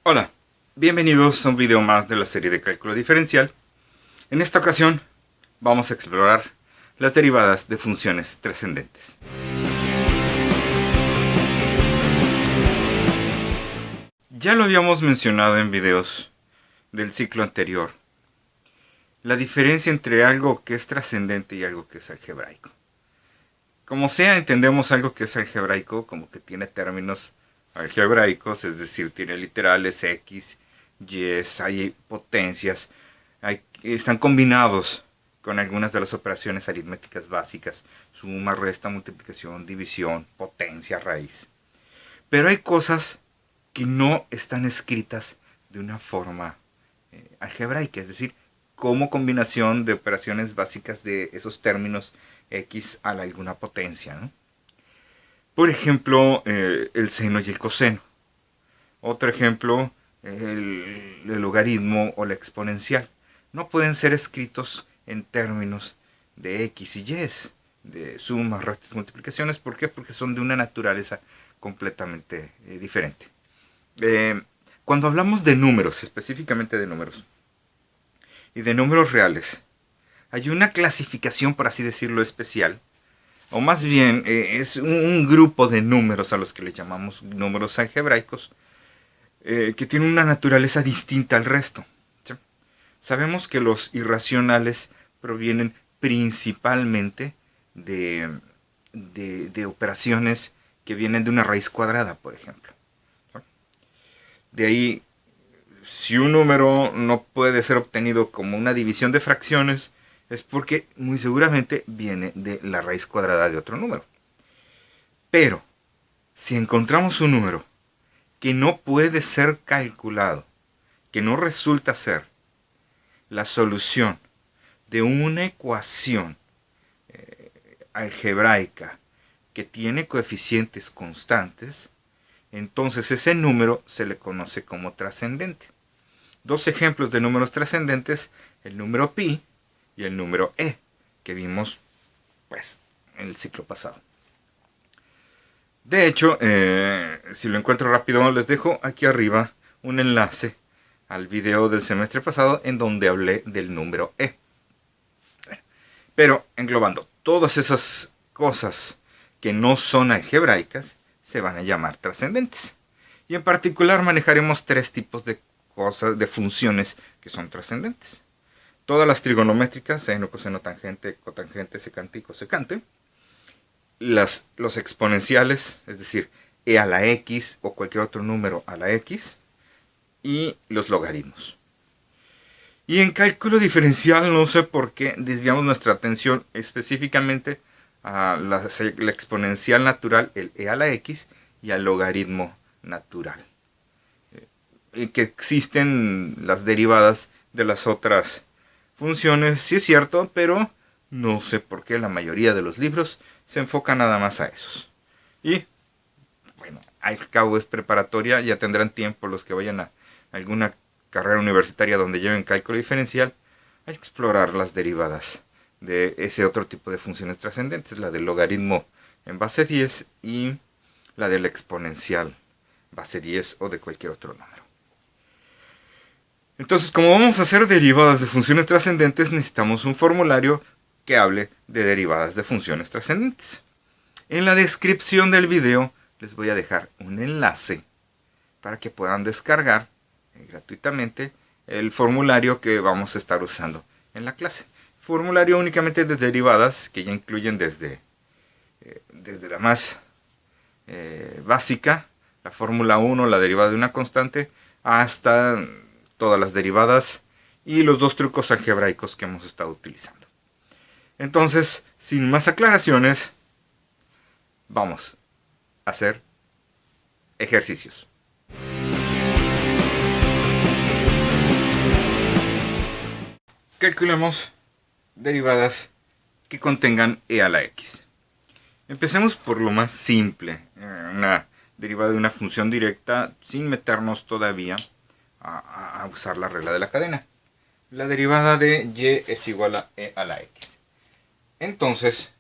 Hola, bienvenidos a un video más de la serie de cálculo diferencial. En esta ocasión vamos a explorar las derivadas de funciones trascendentes. Ya lo habíamos mencionado en videos del ciclo anterior, la diferencia entre algo que es trascendente y algo que es algebraico. Como sea, entendemos algo que es algebraico como que tiene términos algebraicos, es decir, tiene literales, x, y, hay potencias, están combinados con algunas de las operaciones aritméticas básicas, suma, resta, multiplicación, división, potencia, raíz. Pero hay cosas que no están escritas de una forma algebraica, es decir, como combinación de operaciones básicas de esos términos x a alguna potencia, ¿no? Por ejemplo, el seno y el coseno. Otro ejemplo, el logaritmo o la exponencial. No pueden ser escritos en términos de x y y, de sumas, restas, multiplicaciones. ¿Por qué? Porque son de una naturaleza completamente diferente. Cuando hablamos de números, específicamente de números, y de números reales, hay una clasificación, por así decirlo, especial, o más bien es un grupo de números a los que le llamamos números algebraicos, que tienen una naturaleza distinta al resto, ¿sí? Sabemos que los irracionales provienen principalmente de operaciones que vienen de una raíz cuadrada, por ejemplo, ¿sí? De ahí, si un número no puede ser obtenido como una división de fracciones, es porque muy seguramente viene de la raíz cuadrada de otro número. Pero, si encontramos un número que no puede ser calculado, que no resulta ser la solución de una ecuación algebraica que tiene coeficientes constantes, entonces ese número se le conoce como trascendente. Dos ejemplos de números trascendentes, el número pi y el número e, que vimos pues en el ciclo pasado. De hecho, si lo encuentro rápido, les dejo aquí arriba un enlace al video del semestre pasado en donde hablé del número e. Pero englobando, todas esas cosas que no son algebraicas se van a llamar trascendentes. Y en particular manejaremos tres tipos de cosas, de funciones que son trascendentes. Todas las trigonométricas, seno, coseno, tangente, cotangente, secante y cosecante. Los exponenciales, es decir, e a la x o cualquier otro número a la x. Y los logaritmos. Y en cálculo diferencial no sé por qué desviamos nuestra atención específicamente a la exponencial natural, el e a la x, y al logaritmo natural. Que existen las derivadas de las otras funciones, sí es cierto, pero no sé por qué la mayoría de los libros se enfoca nada más a esos. Y bueno, al cabo es preparatoria, ya tendrán tiempo los que vayan a alguna carrera universitaria donde lleven cálculo diferencial a explorar las derivadas de ese otro tipo de funciones trascendentes, la del logaritmo en base 10 y la del exponencial base 10 o de cualquier otro número. Entonces, como vamos a hacer derivadas de funciones trascendentes, necesitamos un formulario que hable de derivadas de funciones trascendentes. En la descripción del video les voy a dejar un enlace para que puedan descargar gratuitamente el formulario que vamos a estar usando en la clase. Formulario únicamente de derivadas que ya incluyen desde la más básica, la fórmula 1, la derivada de una constante, hasta todas las derivadas y los dos trucos algebraicos que hemos estado utilizando. Entonces, sin más aclaraciones, vamos a hacer ejercicios. Calculemos derivadas que contengan e a la x. Empecemos por lo más simple, una derivada de una función directa sin meternos todavía a usar la regla de la cadena. La derivada de y es igual a e a la x. Entonces,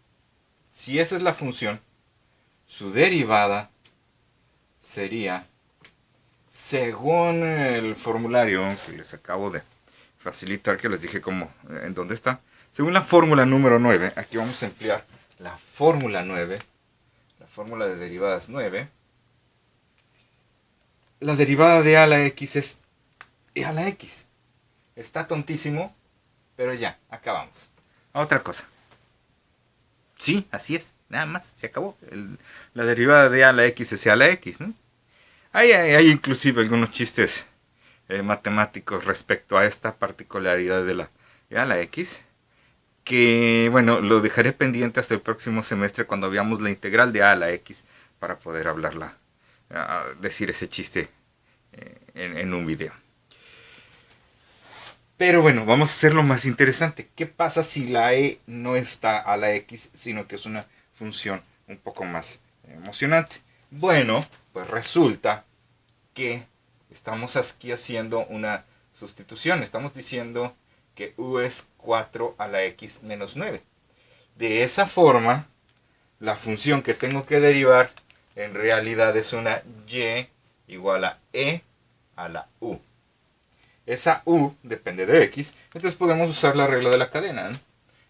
si esa es la función, su derivada sería, según el formulario que les acabo de facilitar, que les dije cómo, en dónde está, según la fórmula número 9, aquí vamos a emplear la fórmula 9, la fórmula de derivadas 9, la derivada de a a la x es e a la x. Está tontísimo, pero ya, acabamos. Otra cosa. Sí, así es, nada más, se acabó. La derivada de a a la x es e a la x, ¿no? Hay inclusive algunos chistes matemáticos respecto a esta particularidad de la e a la x, que bueno, lo dejaré pendiente hasta el próximo semestre cuando veamos la integral de a a la x para poder hablarla, decir ese chiste en un video. Pero bueno, vamos a hacerlo más interesante. ¿Qué pasa si la e no está a la x, sino que es una función un poco más emocionante? Bueno, pues resulta que estamos aquí haciendo una sustitución. Estamos diciendo que u es 4 a la x menos 9. De esa forma, la función que tengo que derivar en realidad es una y igual a e a la u. Esa u depende de x, entonces podemos usar la regla de la cadena, ¿no?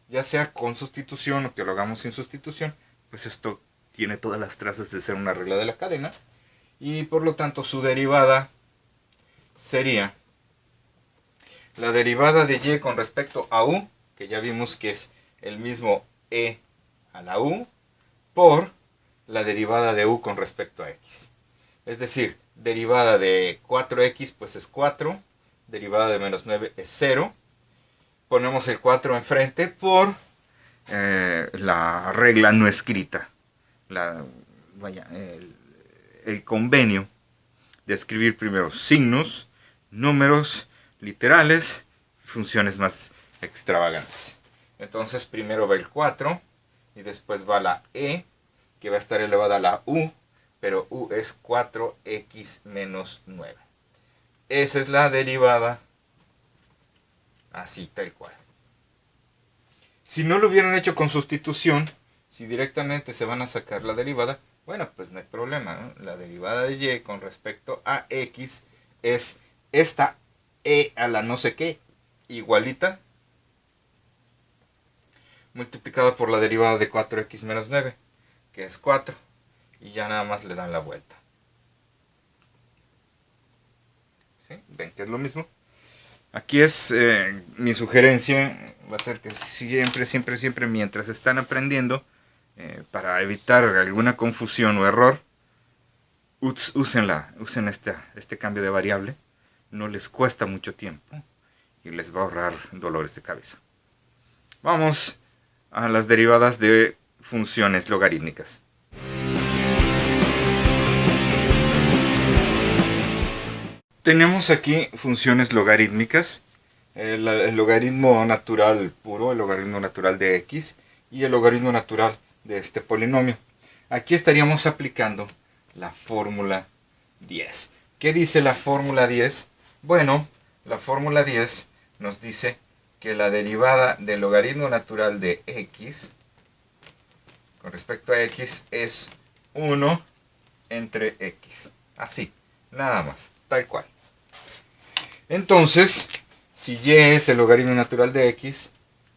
Ya sea con sustitución o que lo hagamos sin sustitución, pues esto tiene todas las trazas de ser una regla de la cadena, y por lo tanto su derivada sería la derivada de y con respecto a u, que ya vimos que es el mismo e a la u, por la derivada de u con respecto a x. Es decir, derivada de 4x pues es 4, derivada de menos 9 es 0. Ponemos el 4 enfrente por la regla no escrita. El convenio de escribir primero signos, números, literales, funciones más extravagantes. Entonces primero va el 4 y después va la e, que va a estar elevada a la u, pero u es 4x menos 9. Esa es la derivada, así tal cual. Si no lo hubieran hecho con sustitución, si directamente se van a sacar la derivada, bueno, pues no hay problema, ¿no? La derivada de y con respecto a x es esta e a la no sé qué, igualita, multiplicada por la derivada de 4x menos 9, que es 4, y ya nada más le dan la vuelta. ¿Sí? ¿Ven que es lo mismo? Aquí es mi sugerencia, va a ser que siempre mientras están aprendiendo, para evitar alguna confusión o error, usen este cambio de variable. No les cuesta mucho tiempo y les va a ahorrar dolores de cabeza. Vamos a las derivadas de funciones logarítmicas. Tenemos aquí funciones logarítmicas, el logaritmo natural puro, el logaritmo natural de x y el logaritmo natural de este polinomio. Aquí estaríamos aplicando la fórmula 10. ¿Qué dice la fórmula 10? Bueno, la fórmula 10 nos dice que la derivada del logaritmo natural de x con respecto a x es 1 entre x. Así, nada más, tal cual. Entonces, si y es el logaritmo natural de x,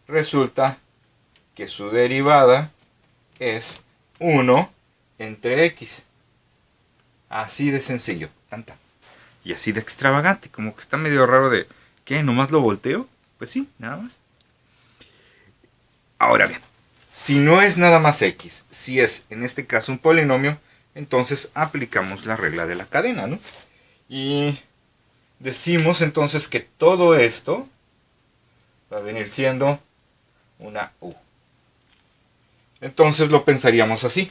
resulta que su derivada es 1 entre x. Así de sencillo, tanta. Y así de extravagante, como que está medio raro de, ¿qué? ¿Nomás lo volteo? Pues sí, nada más. Ahora bien, si no es nada más x, si es en este caso un polinomio, entonces aplicamos la regla de la cadena, ¿no? Y decimos entonces que todo esto va a venir siendo una u. Entonces lo pensaríamos así.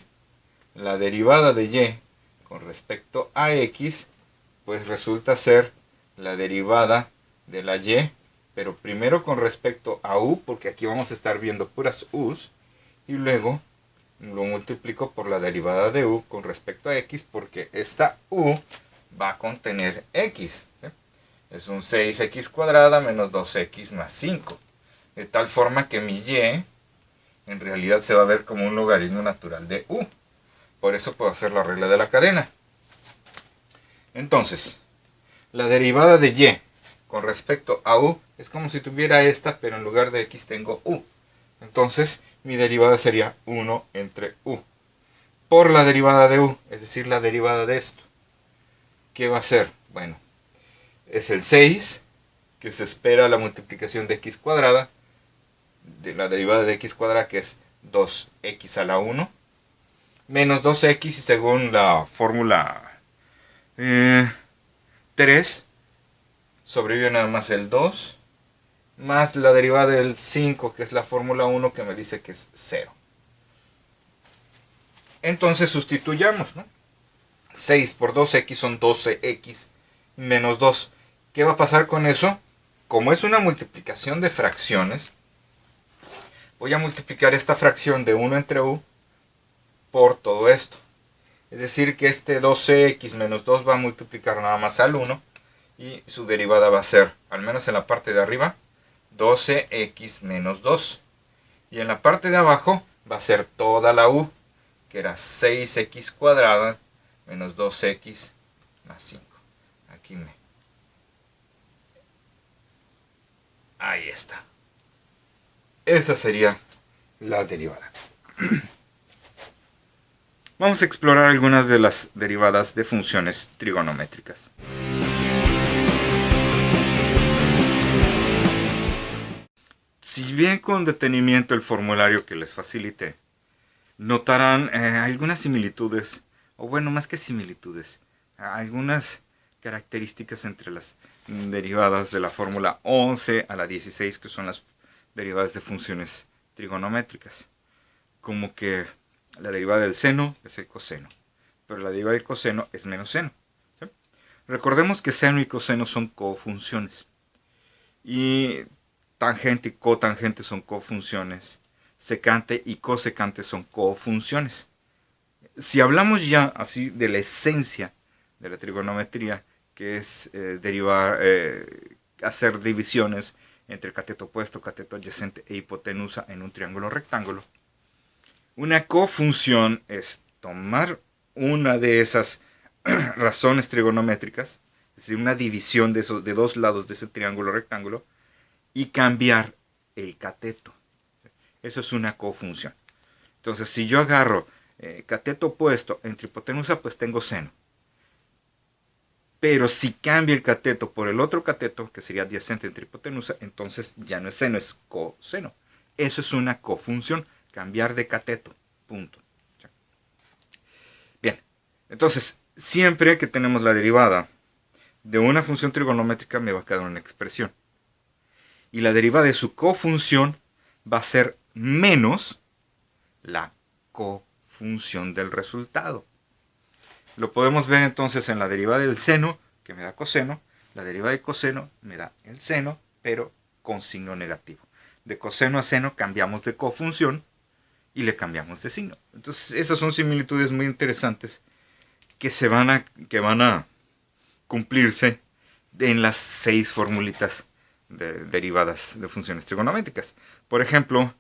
La derivada de y con respecto a x, pues resulta ser la derivada de la y, pero primero con respecto a u, porque aquí vamos a estar viendo puras u's, y luego lo multiplico por la derivada de u con respecto a x, porque esta u va a contener x, ¿sí? Es un 6x cuadrada menos 2x más 5. De tal forma que mi y en realidad se va a ver como un logaritmo natural de u. Por eso puedo hacer la regla de la cadena. Entonces, la derivada de y con respecto a u es como si tuviera esta, pero en lugar de x tengo u. Entonces, mi derivada sería 1 entre u. Por la derivada de u, es decir, la derivada de esto. ¿Qué va a ser? Bueno, es el 6, que se espera la multiplicación de x cuadrada, de la derivada de x cuadrada, que es 2x a la 1, menos 2x, y según la fórmula 3, sobrevive nada más el 2, más la derivada del 5, que es la fórmula 1, que me dice que es 0. Entonces sustituyamos, ¿no? 6 por 2x son 12x menos 2. ¿Qué va a pasar con eso? Como es una multiplicación de fracciones, voy a multiplicar esta fracción de 1 entre u por todo esto. Es decir, que este 12x menos 2 va a multiplicar nada más al 1, y su derivada va a ser, al menos en la parte de arriba, 12x menos 2. Y en la parte de abajo va a ser toda la u, que era 6x cuadrada menos 2x más 5. Aquí ahí está. Esa sería la derivada. Vamos a explorar algunas de las derivadas de funciones trigonométricas. Si bien con detenimiento el formulario que les facilité, notarán algunas similitudes, o bueno, más que similitudes, algunas características entre las derivadas de la fórmula 11 a la 16, que son las derivadas de funciones trigonométricas. Como que la derivada del seno es el coseno, pero la derivada del coseno es menos seno, ¿sí? Recordemos que seno y coseno son cofunciones, y tangente y cotangente son cofunciones, secante y cosecante son cofunciones. Si hablamos ya así de la esencia de la trigonometría, que es hacer divisiones entre cateto opuesto, cateto adyacente e hipotenusa en un triángulo rectángulo, una cofunción es tomar una de esas razones trigonométricas, es decir, una división de dos lados de ese triángulo rectángulo, y cambiar el cateto. Eso es una cofunción. Entonces, si yo agarro cateto opuesto entre hipotenusa, pues tengo seno. Pero si cambio el cateto por el otro cateto, que sería adyacente entre hipotenusa, entonces ya no es seno, es coseno. Eso es una cofunción, cambiar de cateto. Punto. Bien, entonces, siempre que tenemos la derivada de una función trigonométrica, me va a quedar una expresión. Y la derivada de su cofunción va a ser menos la cofunción del resultado. Lo podemos ver entonces en la derivada del seno, que me da coseno. La derivada de coseno me da el seno, pero con signo negativo. De coseno a seno cambiamos de cofunción y le cambiamos de signo. Entonces, esas son similitudes muy interesantes que van a cumplirse en las 6 formulitas de derivadas de funciones trigonométricas. Por ejemplo,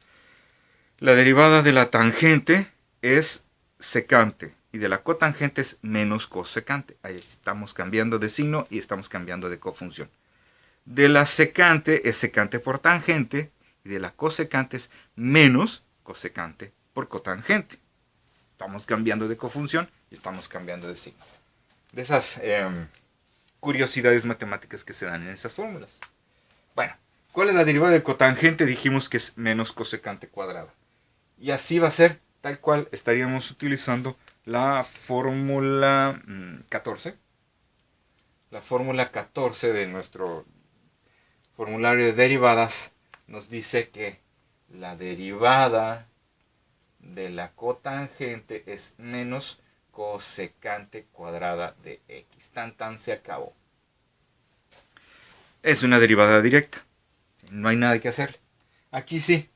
la derivada de la tangente es secante y de la cotangente es menos cosecante. Ahí estamos cambiando de signo y estamos cambiando de cofunción. De la secante es secante por tangente y de la cosecante es menos cosecante por cotangente. Estamos cambiando de cofunción y estamos cambiando de signo. De esas curiosidades matemáticas que se dan en esas fórmulas. Bueno, ¿cuál es la derivada del cotangente? Dijimos que es menos cosecante cuadrada. Y así va a ser, tal cual estaríamos utilizando la fórmula 14. La fórmula 14 de nuestro formulario de derivadas nos dice que la derivada de la cotangente es menos cosecante cuadrada de x. Tan se acabó. Es una derivada directa. No hay nada que hacer. Aquí sí,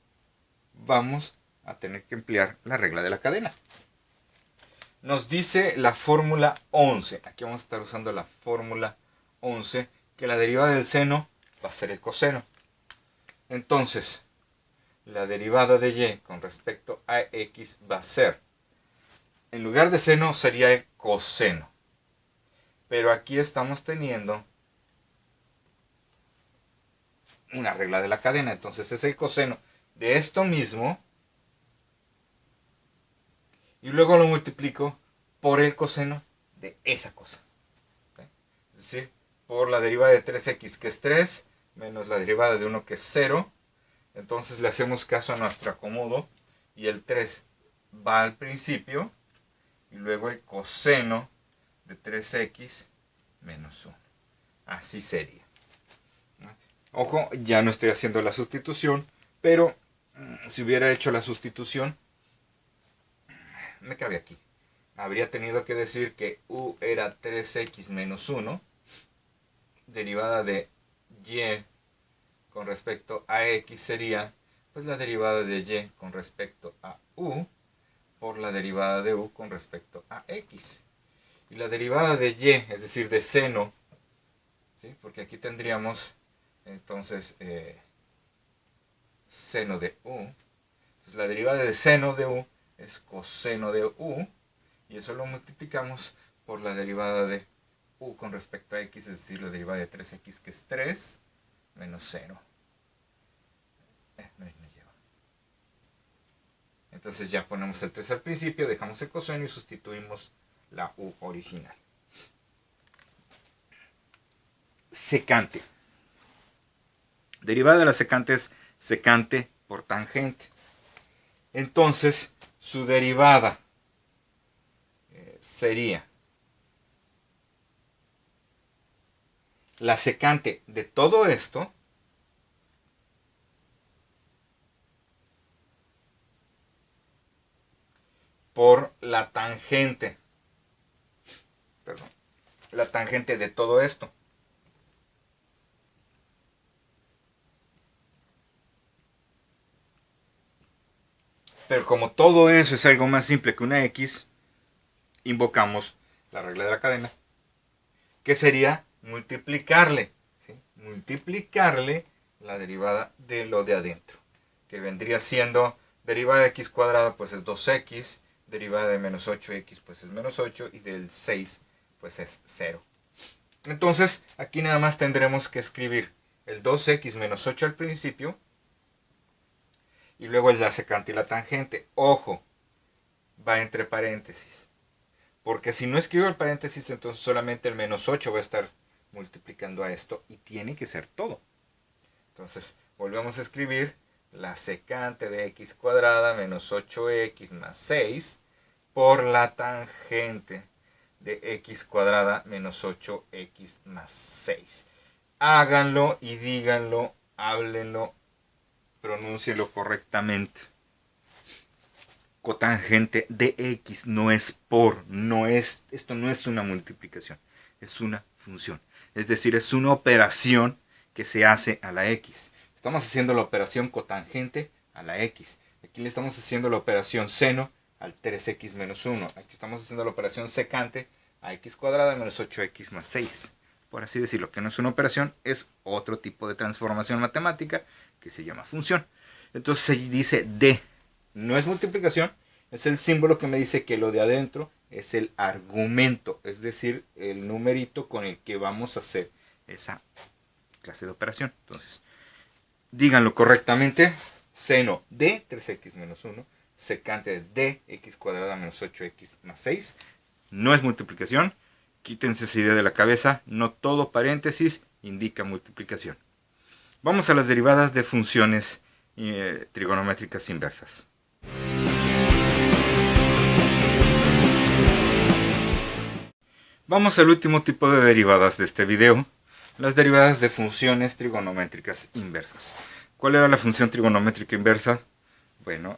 vamos a tener que emplear la regla de la cadena. Nos dice la fórmula 11. Aquí vamos a estar usando la fórmula 11, que la derivada del seno va a ser el coseno. Entonces, la derivada de y con respecto a x va a ser, en lugar de seno sería el coseno. Pero aquí estamos teniendo una regla de la cadena. Entonces es el coseno de esto mismo. Y luego lo multiplico por el coseno de esa cosa. ¿Okay? Es decir, por la derivada de 3x, que es 3, menos la derivada de 1, que es 0. Entonces le hacemos caso a nuestro acomodo. Y el 3 va al principio. Y luego el coseno de 3x menos 1. Así sería. Ojo, ya no estoy haciendo la sustitución. Pero si hubiera hecho la sustitución, me cabe aquí. Habría tenido que decir que u era 3x menos 1. Derivada de y con respecto a x sería pues la derivada de y con respecto a u por la derivada de u con respecto a x. Y la derivada de y, es decir, de seno, ¿sí? Porque aquí tendríamos entonces seno de u. Entonces la derivada de seno de u es coseno de u, y eso lo multiplicamos por la derivada de u con respecto a x, es decir, la derivada de 3x, que es 3, menos 0. No lleva. Entonces ya ponemos el 3 al principio, dejamos el coseno y sustituimos la u original. Secante. Derivada de la secante es secante por tangente. Entonces, su derivada sería la secante de todo esto por la tangente. Perdón. La tangente de todo esto. Pero como todo eso es algo más simple que una x, invocamos la regla de la cadena, que sería multiplicarle, ¿sí? Multiplicarle la derivada de lo de adentro, que vendría siendo derivada de x cuadrada, pues es 2x, derivada de menos 8x, pues es menos 8, y del 6, pues es 0. Entonces, aquí nada más tendremos que escribir el 2x menos 8 al principio, y luego es la secante y la tangente. Ojo, va entre paréntesis. Porque si no escribo el paréntesis, entonces solamente el menos 8 va a estar multiplicando a esto. Y tiene que ser todo. Entonces, volvemos a escribir la secante de x cuadrada menos 8x más 6 por la tangente de x cuadrada menos 8x más 6. Háganlo y díganlo, háblenlo, pronúncielo correctamente. Cotangente de x no es por, esto no es una multiplicación, es una función. Es decir, es una operación que se hace a la x. Estamos haciendo la operación cotangente a la x. Aquí le estamos haciendo la operación seno al 3x menos 1. Aquí estamos haciendo la operación secante a x cuadrada menos 8x más 6. Por así decirlo, que no es una operación, es otro tipo de transformación matemática que se llama función. Entonces se dice d. No es multiplicación, es el símbolo que me dice que lo de adentro es el argumento, es decir, el numerito con el que vamos a hacer esa clase de operación. Entonces, díganlo correctamente. Seno de 3x menos 1, secante de x cuadrada menos 8x más 6. No es multiplicación. Quítense esa idea de la cabeza. No todo paréntesis indica multiplicación. Vamos a las derivadas de funciones trigonométricas inversas. Vamos al último tipo de derivadas de este video, las derivadas de funciones trigonométricas inversas. ¿Cuál era la función trigonométrica inversa? Bueno,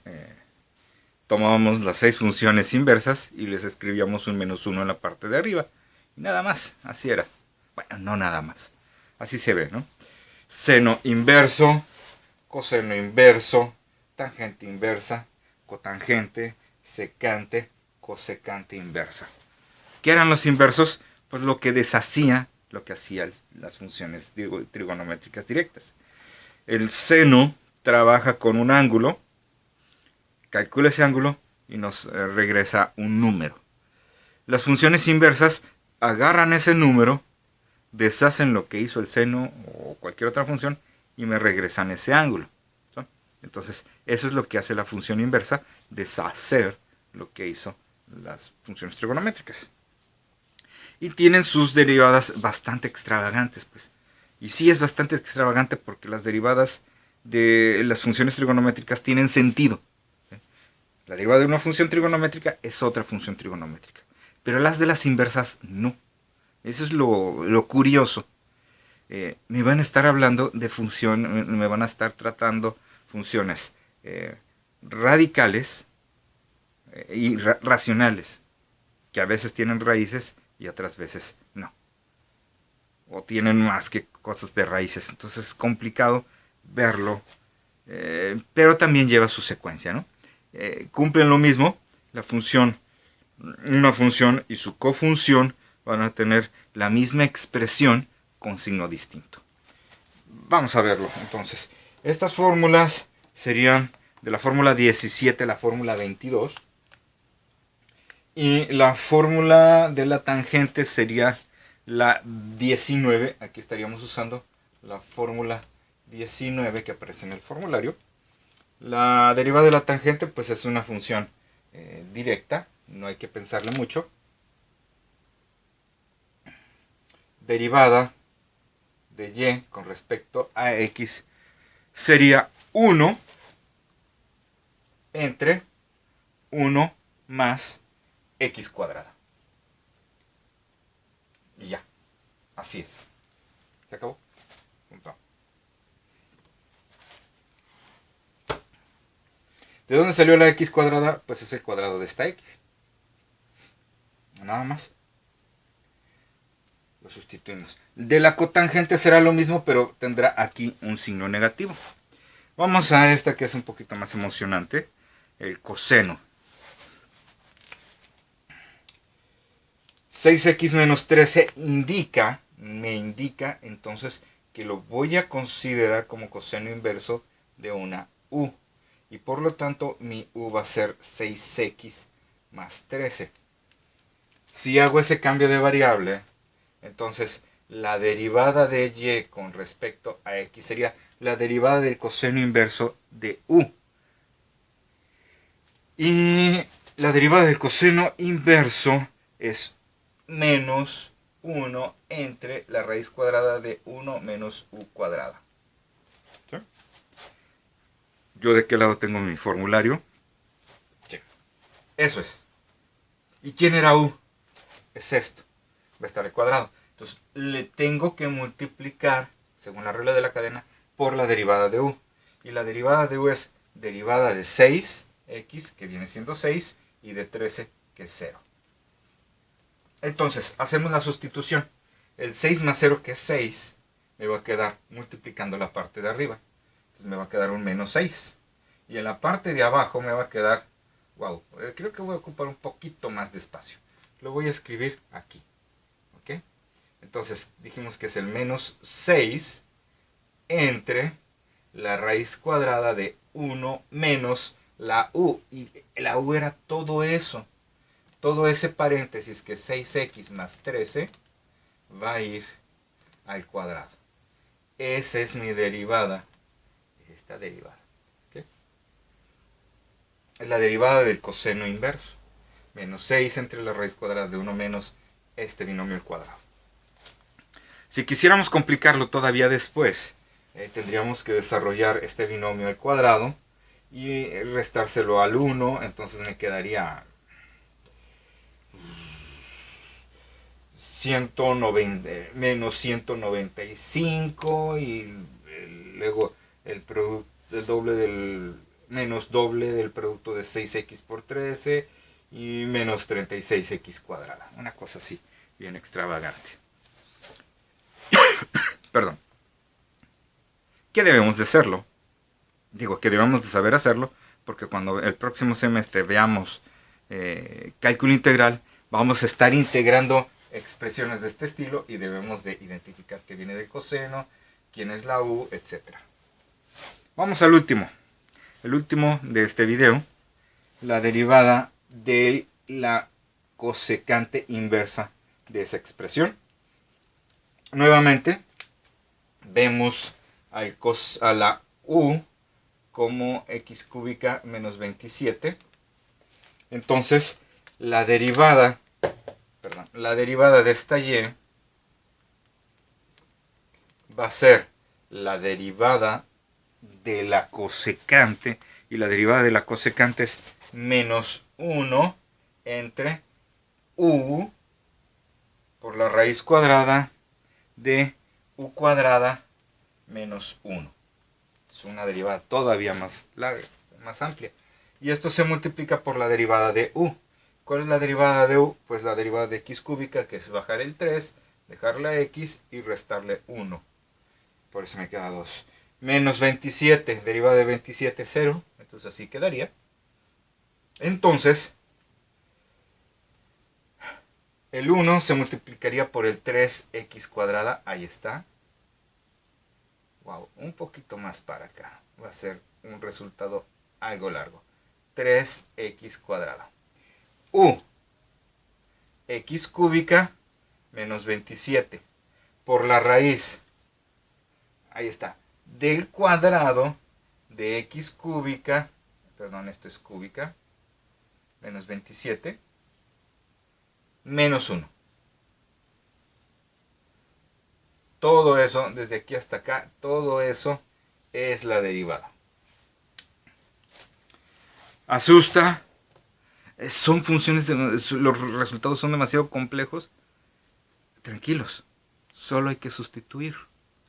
tomábamos las 6 funciones inversas y les escribíamos un menos 1 en la parte de arriba. Y nada más, así era. Bueno, no nada más. Así se ve, ¿no? Seno inverso, coseno inverso, tangente inversa, cotangente, secante, cosecante inversa. ¿Qué eran los inversos? Pues lo que deshacía lo que hacían las funciones trigonométricas directas. El seno trabaja con un ángulo, calcula ese ángulo y nos regresa un número. Las funciones inversas agarran ese número, deshacen lo que hizo el seno o cualquier otra función y me regresan ese ángulo. Entonces, eso es lo que hace la función inversa, deshacer lo que hizo las funciones trigonométricas. Y tienen sus derivadas bastante extravagantes, pues. Y sí es bastante extravagante porque las derivadas de las funciones trigonométricas tienen sentido. La derivada de una función trigonométrica es otra función trigonométrica. Pero las de las inversas no. Eso es lo curioso. Me van a estar hablando de me van a estar tratando funciones radicales y racionales, que a veces tienen raíces y otras veces no. O tienen más que cosas de raíces. Entonces es complicado verlo, pero también lleva su secuencia, ¿no? Cumplen lo mismo, una función y su cofunción van a tener la misma expresión con signo distinto. Vamos a verlo entonces. Estas fórmulas serían de la fórmula 17 a la fórmula 22. Y la fórmula de la tangente sería la 19. Aquí estaríamos usando la fórmula 19 que aparece en el formulario. La derivada de la tangente pues es una función directa. No hay que pensarle mucho. Derivada de y con respecto a x sería 1 entre 1 más x cuadrada. Y ya. Así es. ¿Se acabó? Punto. ¿De dónde salió la x cuadrada? Pues es el cuadrado de esta x. Nada más. Lo sustituimos. De la cotangente será lo mismo, pero tendrá aquí un signo negativo. Vamos a esta que es un poquito más emocionante. El coseno. 6x menos 13 me indica entonces que lo voy a considerar como coseno inverso de una u. Y por lo tanto mi u va a ser 6x más 13. Si hago ese cambio de variable, entonces la derivada de y con respecto a x sería la derivada del coseno inverso de u. Y la derivada del coseno inverso es menos 1 entre la raíz cuadrada de 1 menos u cuadrada. ¿Sí? ¿Yo de qué lado tengo mi formulario? Sí. Eso es. ¿Y quién era u? Es esto. Va a estar al cuadrado. Entonces le tengo que multiplicar, según la regla de la cadena, por la derivada de u. Y la derivada de u es derivada de 6x, que viene siendo 6, y de 13, que es 0. Entonces, hacemos la sustitución. El 6 más 0, que es 6, me va a quedar multiplicando la parte de arriba. Entonces me va a quedar un menos 6. Y en la parte de abajo me va a quedar, wow, creo que voy a ocupar un poquito más de espacio. Lo voy a escribir aquí. ¿Ok? Entonces, dijimos que es el menos 6 entre la raíz cuadrada de 1 menos la u. Y la u era todo eso. Todo ese paréntesis que es 6x más 13 va a ir al cuadrado. Esa es mi derivada. Esta derivada. ¿Okay? Es la derivada del coseno inverso. Menos 6 entre la raíz cuadrada de 1 menos este binomio al cuadrado. Si quisiéramos complicarlo todavía después, tendríamos que desarrollar este binomio al cuadrado y restárselo al 1. Entonces me quedaría 190, menos 195 y luego el doble del menos doble del producto de 6x por 13 y menos 36x cuadrada. Una cosa así, bien extravagante. Perdón. ¿Qué debemos de hacerlo? Digo, que debemos de saber hacerlo porque cuando el próximo semestre veamos cálculo integral, vamos a estar integrando expresiones de este estilo y debemos de identificar qué viene del coseno, quién es la u, etc. Vamos al último. El último de este video, la derivada de la cosecante inversa de esa expresión. Nuevamente, vemos a la u como x cúbica menos 27. Entonces, la derivada de esta y va a ser la derivada de la cosecante, y la derivada de la cosecante es menos 1 entre u por la raíz cuadrada de u cuadrada menos 1. Es una derivada todavía más larga, más amplia. Y esto se multiplica por la derivada de u. ¿Cuál es la derivada de u? Pues la derivada de x cúbica, que es bajar el 3, dejar la x y restarle 1. Por eso me queda 2. Menos 27, derivada de 27, 0. Entonces así quedaría. Entonces, el 1 se multiplicaría por el 3x cuadrada. Ahí está. Wow, un poquito más para acá. Va a ser un resultado algo largo. 3x cuadrada. U, x cúbica menos 27 por la raíz, ahí está, del cuadrado de x cúbica, perdón, esto es cúbica, menos 27, menos 1. Todo eso, desde aquí hasta acá, todo eso es la derivada. Asusta. Son funciones, los resultados son demasiado complejos. Tranquilos, solo hay que sustituir.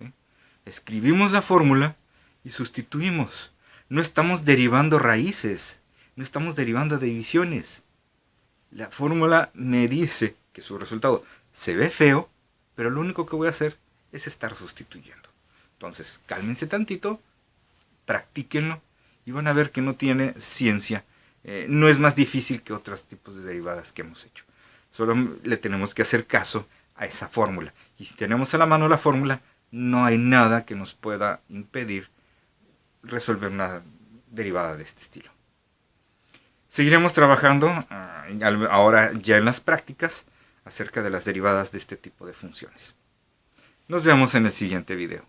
¿Sí? Escribimos la fórmula y sustituimos. No estamos derivando raíces, no estamos derivando divisiones. La fórmula me dice que su resultado se ve feo, pero lo único que voy a hacer es estar sustituyendo. Entonces, cálmense tantito, practíquenlo y van a ver que no tiene ciencia. No es más difícil que otros tipos de derivadas que hemos hecho. Solo le tenemos que hacer caso a esa fórmula. Y si tenemos a la mano la fórmula, no hay nada que nos pueda impedir resolver una derivada de este estilo. Seguiremos trabajando ahora ya en las prácticas acerca de las derivadas de este tipo de funciones. Nos vemos en el siguiente video.